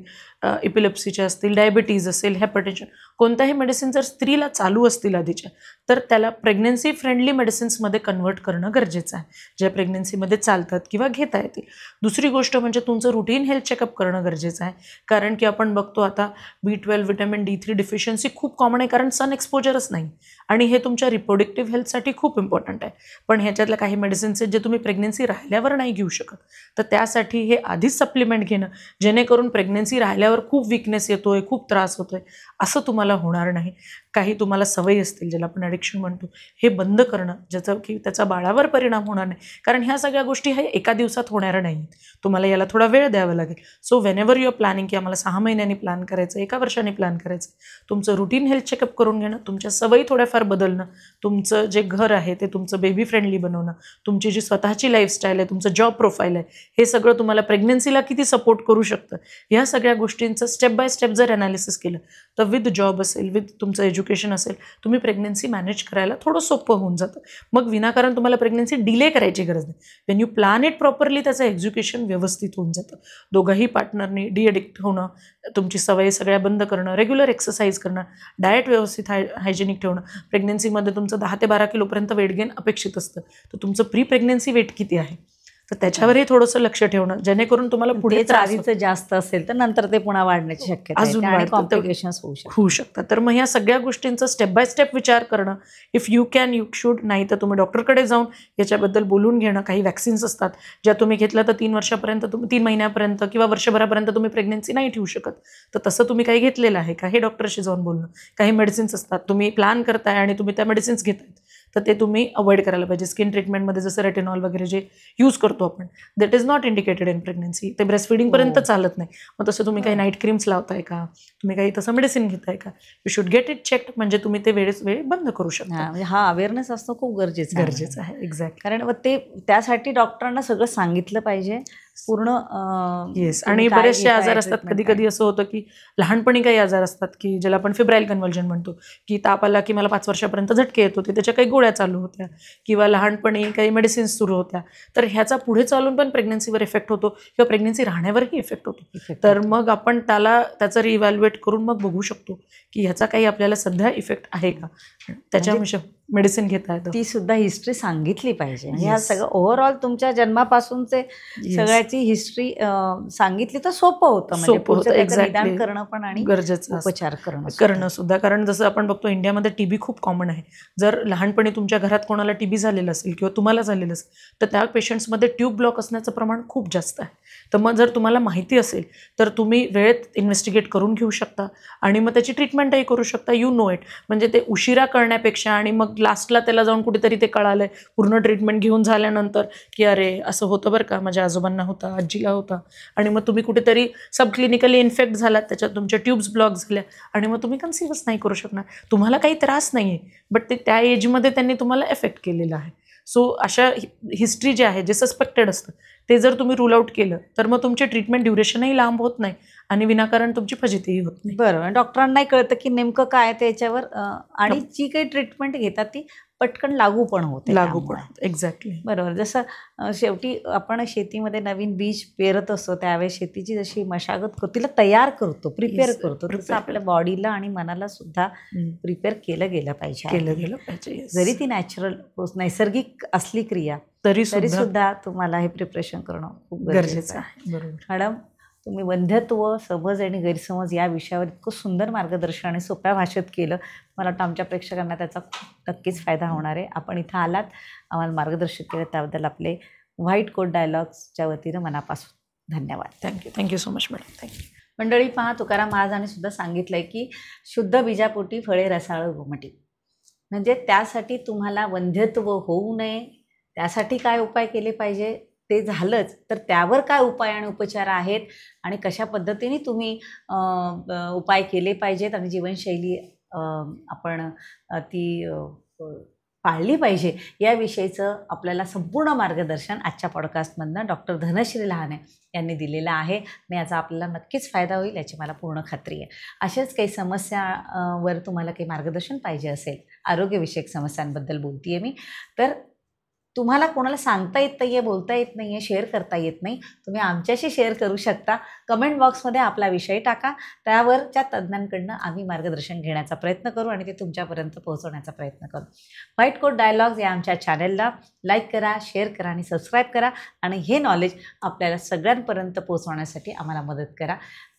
इपिलेप्सीच्या असतील, डायबिटीज असेल, हायपरटेन्शन, कोणत्याही मेडिसिन जर स्त्रीला चालू असतील आधीच्या, तर त्याला प्रेग्नन्सी फ्रेंडली मेडिसिन्समध्ये कन्वर्ट करणं गरजेचं आहे, ज्या प्रेग्नन्सीमध्ये चालतात किंवा घेता येतील. दुसरी गोष्ट म्हणजे तुमचं रुटीन हेल्थ चेकअप करणं गरजेचं आहे, कारण की आपण बघतो आता B12 व्हिटॅमिन D3 डिफिशियन्सी खूप कॉमन आहे, कारण सन एक्सपोजरच नाही आणि हे तुमच्या रिप्रोडक्टिव्ह हेल्थसाठी खूप इम्पॉर्टंट आहे. पण ह्याच्यातल्या काही मेडिसिन्स आहेत जे तुम्ही प्रेग्नन्सी राहिल्यावर नाही घेऊ शकत, तर त्यासाठी हे आधीच सप्लिमेंट घेणं, जेणेकरून प्रेग्नन्सी राहिल्यावर खूप विकनेस येतोय, खूप त्रास होतोय असं तुम्हाला होणार नाही. काही तुम्हाला सवयी असतील ज्याला आपण ॲडिक्शन म्हणतो, हे बंद करणं, ज्याचं की त्याचा बाळावर परिणाम होणार नाही, कारण ह्या सगळ्या गोष्टी हे एका दिवसात होणाऱ्या नाही, तुम्हाला याला थोडा वेळ द्यावा लागेल. So whenever you are planning की आम्हाला 6 महिन्यांनी प्लॅन करायचं, 1 वर्षाने प्लॅन करायचं, तुमचं रुटीन हेल्थ चेकअप करून घेणं, तुमच्या सवयी थोड्याफार बदलणं, तुमचं जे घर आहे ते तुमचं बेबी फ्रेंडली बनवणं, तुमची जी स्वतःची लाईफस्टाईल आहे, तुमचं जॉब प्रोफाईल आहे, हे सगळं तुम्हाला प्रेग्नन्सीला किती सपोर्ट करू शकतं, ह्या सगळ्या गोष्टींचं स्टेप बाय स्टेप जर ॲनालिसिस केलं तर विथ जॉब असेल, विथ तुमचं एज्युकेशन असेल, तुम्ही प्रेग्नन्सी मॅनेज करायला थोडं सोपं होऊन जातं. मग विनाकारण तुम्हाला प्रेग्नन्सी डिले करायची गरज नाही. Wien you plan it properly त्याचं एक्झिक्युशन व्यवस्थित होऊन जातं. दोघंही पार्टनरनी डिएडिक्ट होणं, तुमची सवय सगळ्या बंद करणं, रेग्युलर एक्सरसाइज करणं, डाएट व्यवस्थित हायजेनिक ठेवणं. प्रेग्नन्सीमध्ये तुमचं 10 ते 12 किलोपर्यंत वेट गेन अपेक्षित असतं, तर तुमचं प्री प्रेग्नन्सी वेट किती आहे, तर त्याच्यावरही थोडंसं लक्ष ठेवणं, जेणेकरून तुम्हाला पुढे तेच आधीचं जास्त असेल तर नंतर ते पुन्हा वाढण्याची शक्यता अजून आणि वाढतं. कॉम्प्लिकेशन्स होऊ शकतात. तर मग ह्या सगळ्या गोष्टींचा स्टेप बाय स्टेप विचार करणं, if you can you should, नाही तर तुम्ही डॉक्टरकडे जाऊन याच्याबद्दल बोलून घेणं. काही वॅक्सिन्स असतात ज्या तुम्ही घेतल्या तर 3 वर्षापर्यंत 3 महिन्यापर्यंत किंवा वर्षभरापर्यंत तुम्ही प्रेग्नन्सी नाही ठेवू शकत, तर तसं तुम्ही काही घेतलेलं आहे का हे डॉक्टरशी जाऊन बोलणं. काही मेडिसिन्स असतात तुम्ही प्लॅन करताय आणि तुम्ही त्या मेडिसिन्स घेतायत तर ते तुम्ही अवॉइड करायला पाहिजे. स्किन ट्रीटमेंटमध्ये जसं रेटिनॉल वगैरे जे यूज करतो आपण, that is not indicated in pregnancy. ते ब्रेस्ट फिडिंगपर्यंत चालत नाही. मग तसं तुम्ही काही नाईट क्रीम्स लावताय का, तुम्ही काही तसं मेडिसिन घेताय का, you should get it check, म्हणजे तुम्ही ते वेळी बंद करू शकता. हा अवेअरनेस असणं खूप गरजेचं आहे. एक्झॅक्ट. कारण ते त्यासाठी डॉक्टरांना सगळं सांगितलं पाहिजे पूर्ण. येस. आणि बरेचसे आजार असतात, कधी कधी असं होतं की लहानपणी काही आजार असतात की ज्याला आपण फिब्राईल कन्व्हल्जन म्हणतो, की ताप आला की मला 5 वर्षापर्यंत झटके येत होते, त्याच्या काही गोळ्या चालू होत्या किंवा लहानपणी काही मेडिसिन्स सुरू होत्या, तर ह्याचा पुढे चालून पण प्रेग्नन्सीवर इफेक्ट होतो किंवा प्रेग्नन्सी राहण्यावरही इफेक्ट होतो. तर मग आपण त्याचं रिइव्हॅल्युएट करून मग बघू शकतो की ह्याचा काही आपल्याला सध्या इफेक्ट आहे का, त्याच्यामुळे मेडिसिन घेता येतं. ती सुद्धा हिस्ट्री सांगितली पाहिजे. ह्या सगळं ओव्हरऑल तुमच्या जन्मापासूनचे सगळ्याची हिस्ट्री सांगितली तर सोपं होतं. म्हणजे निदान करणं पण आणि गरजेचं, उपचार करणं सुद्धा. कारण जसं आपण बघतो इंडियामध्ये टीबी खूप कॉमन आहे. जर लहानपणी तुमच्या घरात कोणाला टीबी झालेलं असेल किंवा तुम्हाला झालेलं असेल तर त्या पेशंट्समध्ये ट्यूब ब्लॉक असण्याचं प्रमाण खूप जास्त आहे. तर मग जर तुम्हाला माहिती असेल तर तुम्ही वेळेत इन्व्हेस्टिगेट करून घेऊ शकता आणि मग त्याची ट्रीटमेंटही करू शकता. You know it. म्हणजे ते उशिरा करण्यापेक्षा आणि मग लास्टला त्याला जाऊन कुठेतरी ते कळालंय पूर्ण ट्रीटमेंट घेऊन झाल्यानंतर की अरे असं होतं बरं का, माझ्या आजोबांना होता, आजीला होता, आणि मग तुम्ही कुठेतरी सब क्लिनिकली इन्फेक्ट झालात, त्याच्यात तुमच्या ट्यूब्स ब्लॉक झाल्या आणि मग तुम्ही कन्सिव्हच नाही करू शकणार. तुम्हाला काही त्रास नाही आहे, बट ते त्या एजमध्ये त्यांनी तुम्हाला एफेक्ट केलेलं आहे. सो अशा हिस्ट्री जे आहे, जे सस्पेक्टेड असतं ते जर तुम्ही रूल आउट केलं तर मग तुमचे ट्रीटमेंट ड्युरेशनही लांब होत नाही आणि विनाकारण तुमची फजितीही होत नाही. बरोबर. डॉक्टरांनाही कळतं की नेमकं काय त्याच्यावर, आणि जी काही ट्रीटमेंट घेतात ती पटकन लागू पण होते. एक्झॅक्टली. बरोबर. जसं शेवटी आपण शेतीमध्ये नवीन बीज पेरत असतो त्यावेळेस शेतीची जशी मशागत तिला तयार करतो, प्रिपेअर करतो, तसं आपल्या बॉडीला आणि मनाला सुद्धा प्रिपेअर केलं गेलं पाहिजे. जरी ती नैसर्गिक असली क्रिया तरी सुद्धा तुम्हाला हे प्रिपरेशन करणं खूप गरजेचं आहे. बरोबर. मॅडम, तुम्ही वंध्यत्व, समज आणि गैरसमज या विषयावर इतकं सुंदर मार्गदर्शन आणि सोप्या भाषेत केलं. मला वाटतं आमच्या प्रेक्षकांना त्याचा खूप नक्कीच फायदा होणार आहे. आपण इथं आलात, आम्हाला मार्गदर्शन केलं, त्याबद्दल आपले व्हाईट कोट डायलॉग्सच्या वतीनं मनापासून धन्यवाद. Thank you so much madam. Thank you. मंडळी, पहा, तुकाराम महाराजांनी सुद्धा सांगितलं आहे की शुद्ध बीजापोटी फळे रसाळ गोमटी. म्हणजे त्यासाठी तुम्हाला वंध्यत्व होऊ नये, त्यासाठी काय उपाय केले पाहिजे, ते झालंच तर त्यावर काय उपाय आणि उपचार आहेत आणि कशा पद्धतीने तुम्ही उपाय केले पाहिजेत आणि जीवनशैली आपण ती पाळली पाहिजे याविषयीचं आपल्याला संपूर्ण मार्गदर्शन आजच्या पॉडकास्टमधनं डॉक्टर धनश्री लहाने यांनी दिलेलं आहे आणि याचा आपल्याला नक्कीच फायदा होईल याची मला पूर्ण खात्री आहे. अशाच काही समस्यावर तुम्हाला काही मार्गदर्शन पाहिजे असेल, आरोग्यविषयक समस्यांबद्दल बोलते आहे मी, तर तुम्हाला कोणाला सांगता येत नाही आहे, बोलता येत नाही आहे, शेअर करता येत नाही, तुम्ही आमच्याशी शेअर करू शकता. कमेंट बॉक्समध्ये आपला विषय टाका, त्यावरच्या तज्ज्ञांकडनं आम्ही मार्गदर्शन घेण्याचा प्रयत्न करू आणि ते तुमच्यापर्यंत पोहोचवण्याचा प्रयत्न करू. व्हाईट कोट डायलॉग्स या आमच्या चॅनलला लाईक करा, शेअर करा आणि सबस्क्राईब करा आणि हे नॉलेज आपल्याला सगळ्यांपर्यंत पोहोचवण्यासाठी आम्हाला मदत करा.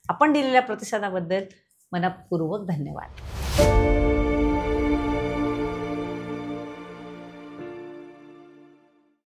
आपण दिलेल्या प्रतिसादाबद्दल मनपूर्वक धन्यवाद.